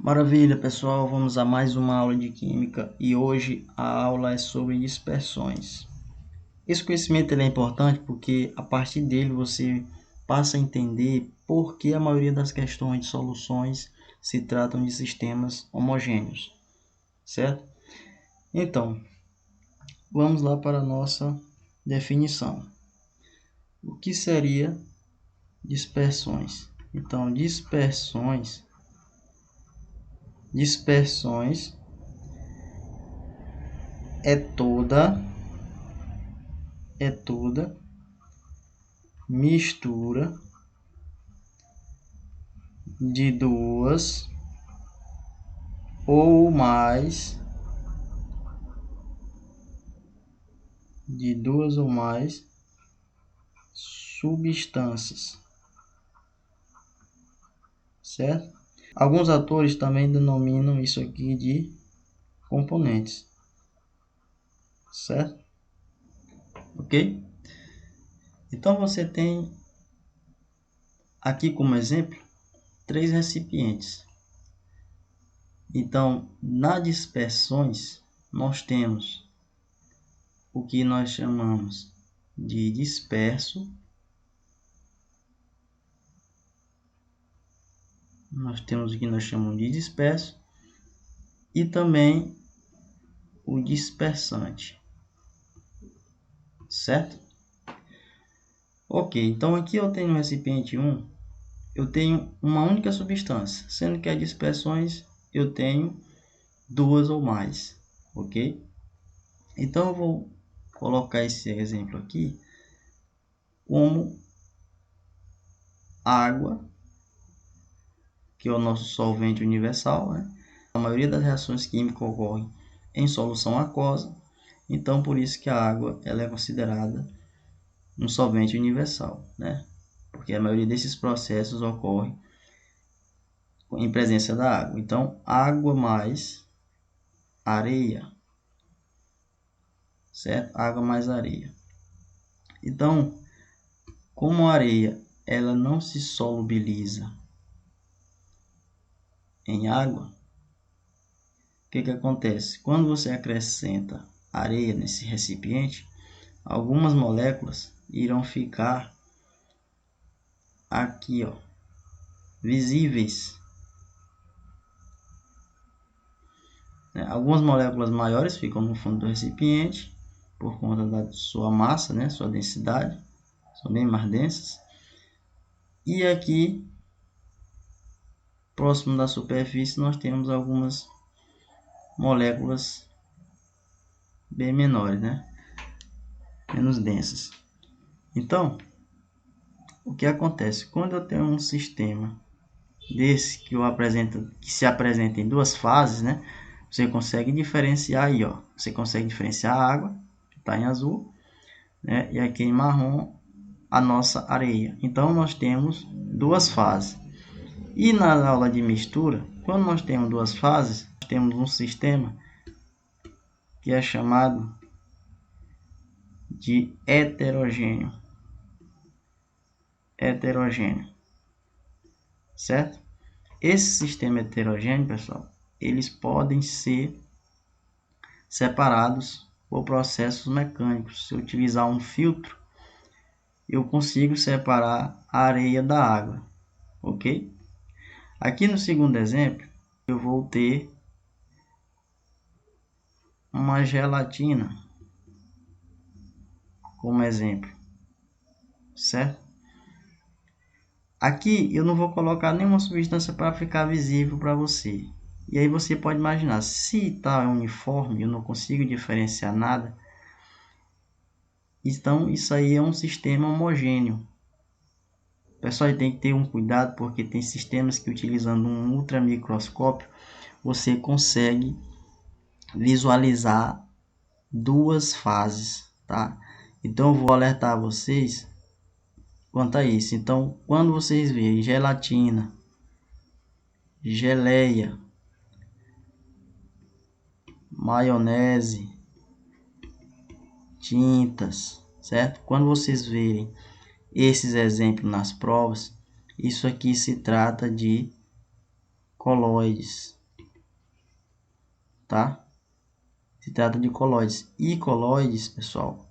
Maravilha, pessoal, vamos a mais uma aula de química e hoje a aula é sobre dispersões. Esse conhecimento é importante porque a partir dele você passa a entender por que a maioria das questões de soluções se tratam de sistemas homogêneos, certo? Então, vamos lá para a nossa definição. O que seria dispersões? Então, dispersões é toda mistura de duas ou mais substâncias, certo? Alguns autores também denominam isso aqui de componentes, certo? Ok? Então você tem aqui como exemplo 3 recipientes. Então, nas dispersões, nós temos o que nós chamamos de disperso. Nós temos o que nós chamamos de disperso e também o dispersante, certo? Ok, então aqui eu tenho no recipiente 1, eu tenho uma única substância, sendo que as dispersões eu tenho duas ou mais, ok? Então eu vou colocar esse exemplo aqui como água, que é o nosso solvente universal, né? A maioria das reações químicas ocorrem em solução aquosa, então por isso que a água ela é considerada um solvente universal, né? Porque a maioria desses processos ocorre em presença da água. Então, água mais areia, certo? Água mais areia. Então, como a areia ela não se solubiliza em água, o que acontece? Quando você acrescenta areia nesse recipiente, algumas moléculas irão ficar aqui, ó, visíveis. Algumas moléculas maiores ficam no fundo do recipiente por conta da sua massa, né, sua densidade, são bem mais densas. E aqui, próximo da superfície, nós temos algumas moléculas bem menores, né, menos densas. Então, o que acontece? Quando eu tenho um sistema desse que se apresenta em duas fases, né? Você consegue diferenciar aí, ó. Você consegue diferenciar a água, que está em azul, né? E aqui em marrom, a nossa areia. Então, nós temos duas fases. E na aula de mistura, quando nós temos duas fases, nós temos um sistema que é chamado de heterogêneo. Certo? Esse sistema heterogêneo, pessoal, eles podem ser separados por processos mecânicos. Se eu utilizar um filtro, eu consigo separar a areia da água, ok? Aqui no segundo exemplo, eu vou ter uma gelatina como exemplo, certo? Aqui eu não vou colocar nenhuma substância para ficar visível para você. E aí você pode imaginar, se está uniforme, eu não consigo diferenciar nada, então isso aí é um sistema homogêneo. Pessoal, tem que ter um cuidado porque tem sistemas que utilizando um ultramicroscópio você consegue visualizar duas fases, tá? Então eu vou alertar vocês quanto a isso. Então, quando vocês verem gelatina, geleia, maionese, tintas, certo? Quando vocês verem esses exemplos nas provas, isso aqui se trata de coloides, tá? Se trata de coloides. E coloides, pessoal,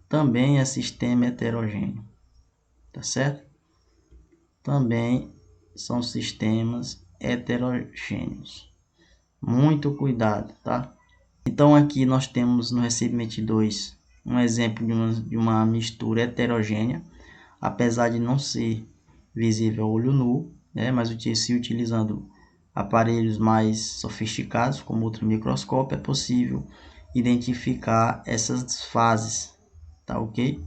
também é sistema heterogêneo, tá certo? Também são sistemas heterogêneos. Muito cuidado, tá? Então aqui nós temos no Recipient 2 um exemplo de uma mistura heterogênea, apesar de não ser visível a olho nu, né? Mas se utilizando aparelhos mais sofisticados, como ultramicroscópio, é possível identificar essas fases, tá ok?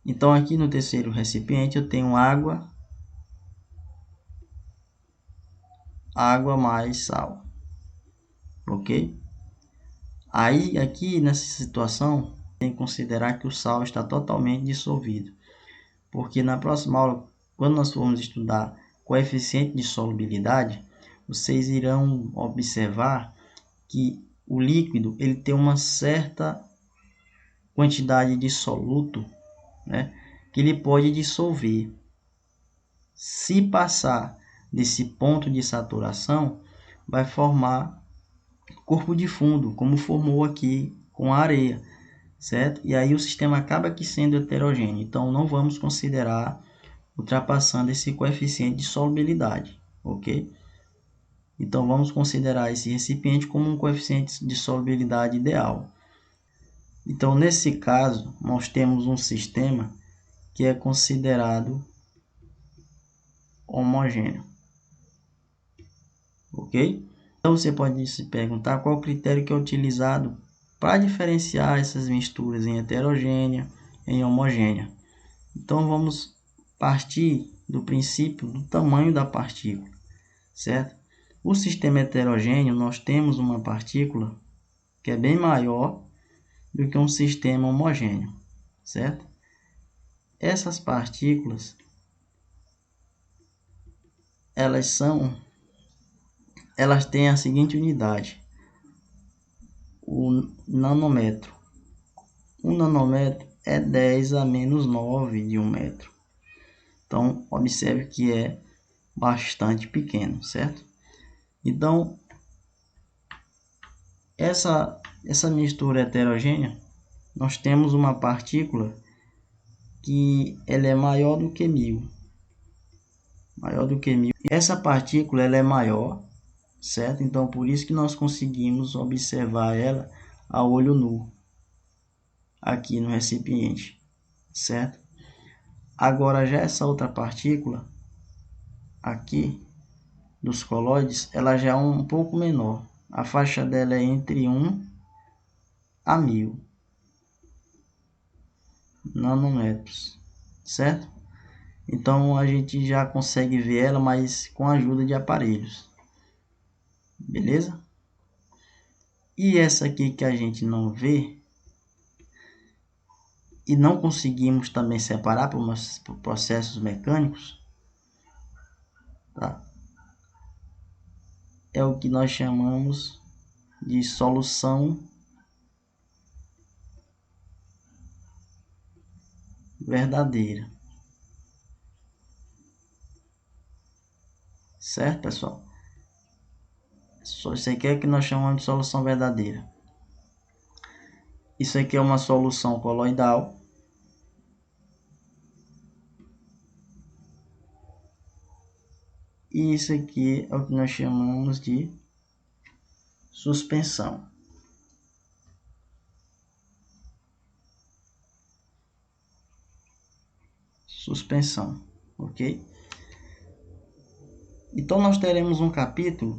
Então aqui no terceiro recipiente eu tenho água mais sal, ok? Aí aqui nessa situação tem que considerar que o sal está totalmente dissolvido, porque na próxima aula, quando nós formos estudar coeficiente de solubilidade, vocês irão observar que o líquido ele tem uma certa quantidade de soluto, né, que ele pode dissolver. Se passar desse ponto de saturação, vai formar corpo de fundo, como formou aqui com a areia, certo? E aí o sistema acaba aqui sendo heterogêneo, então não vamos considerar ultrapassando esse coeficiente de solubilidade, ok? Então vamos considerar esse recipiente como um coeficiente de solubilidade ideal. Então nesse caso nós temos um sistema que é considerado homogêneo, ok? Então você pode se perguntar qual o critério que é utilizado para diferenciar essas misturas em heterogênea e em homogênea. Então vamos partir do princípio do tamanho da partícula, certo? O sistema heterogêneo nós temos uma partícula que é bem maior do que um sistema homogêneo, certo? Essas partículas elas têm a seguinte unidade: o nanômetro. Um nanômetro é 10 a menos 9 de 1 metro. Então, observe que é bastante pequeno, certo? Então, essa mistura heterogênea, nós temos uma partícula que ela é maior do que 1000. Maior do que 1000. Essa partícula ela é maior, certo? Então, por isso que nós conseguimos observar ela a olho nu aqui no recipiente, certo? Agora, já essa outra partícula aqui dos coloides, ela já é um pouco menor. A faixa dela é entre 1 a 1000 nanômetros, certo? Então a gente já consegue ver ela, mas com a ajuda de aparelhos, beleza? E essa aqui que a gente não vê e não conseguimos também separar por processos mecânicos, tá? É o que nós chamamos de solução verdadeira, certo, pessoal? Isso aqui é que nós chamamos de solução verdadeira. Isso aqui é uma solução coloidal. E isso aqui é o que nós chamamos de suspensão. Suspensão, ok? Então nós teremos um capítulo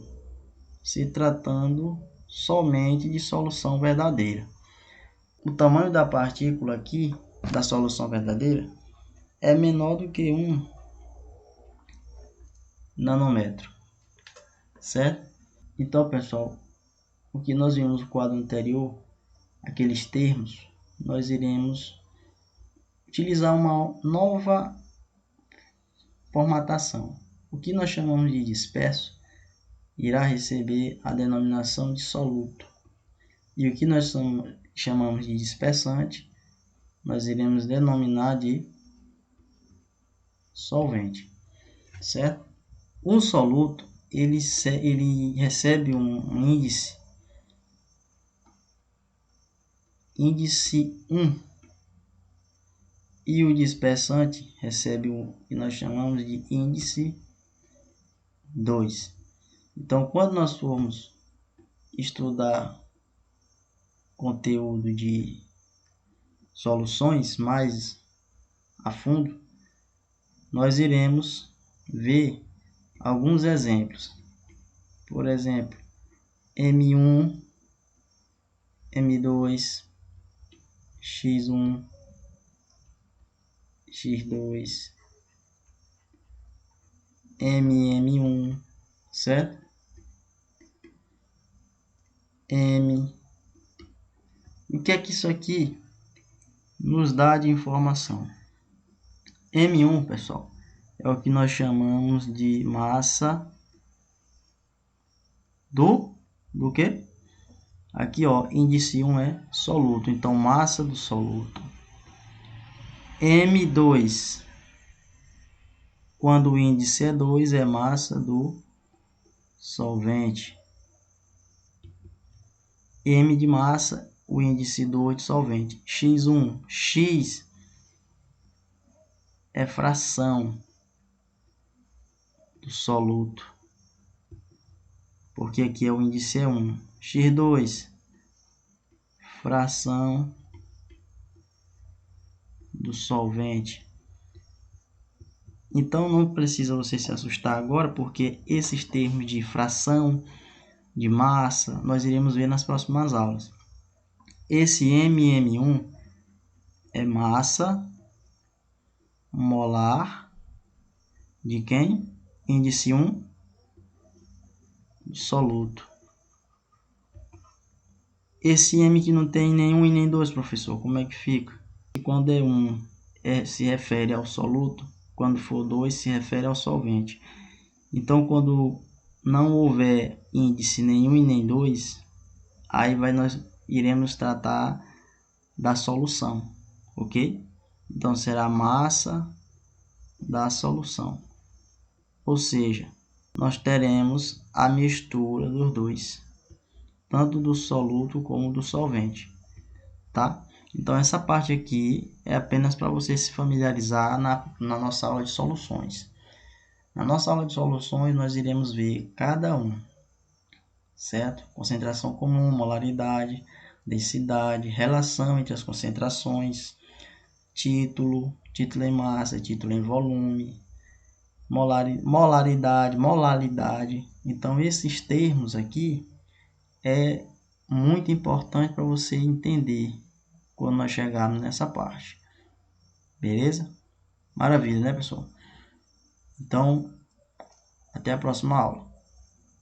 se tratando somente de solução verdadeira. O tamanho da partícula aqui da solução verdadeira é menor do que 1 nanômetro, certo? Então, pessoal, o que nós vimos no quadro anterior, aqueles termos, nós iremos utilizar uma nova formatação. O que nós chamamos de disperso irá receber a denominação de soluto. E o que nós chamamos de dispersante, nós iremos denominar de solvente, certo? O soluto ele recebe um índice 1 e o dispersante recebe o que nós chamamos de índice 2. Então, quando nós formos estudar conteúdo de soluções mais a fundo, nós iremos ver alguns exemplos. Por exemplo, M1, M2, X1, X2, MM1, certo? M. O que é que isso aqui nos dá de informação? M1, pessoal, é o que nós chamamos de massa do quê? Aqui, ó, índice 1 é soluto, então massa do soluto. M2, quando o índice é 2, é massa do solvente. M de massa, o índice 2 de solvente. X1, X é fração do soluto, porque aqui o índice é 1. X2, fração do solvente. Então não precisa você se assustar agora, porque esses termos de fração, de massa, nós iremos ver nas próximas aulas. Esse MM1 é massa molar de quem? Índice 1 soluto. Esse M que não tem nenhum e nem 2, professor, como é que fica? E quando é 1 se refere ao soluto, quando for 2 se refere ao solvente. Então quando não houver índice nenhum e nem 2, aí nós iremos tratar da solução, ok? Então será massa da solução, ou seja, nós teremos a mistura dos dois, tanto do soluto como do solvente, tá? Então essa parte aqui é apenas para você se familiarizar na nossa aula de soluções. Na nossa aula de soluções nós iremos ver cada um, certo? Concentração comum, molaridade, densidade, relação entre as concentrações, título em massa, título em volume, molaridade, molalidade. Então esses termos aqui é muito importante para você entender quando nós chegarmos nessa parte. Beleza? Maravilha, né, pessoal? Então, até a próxima aula.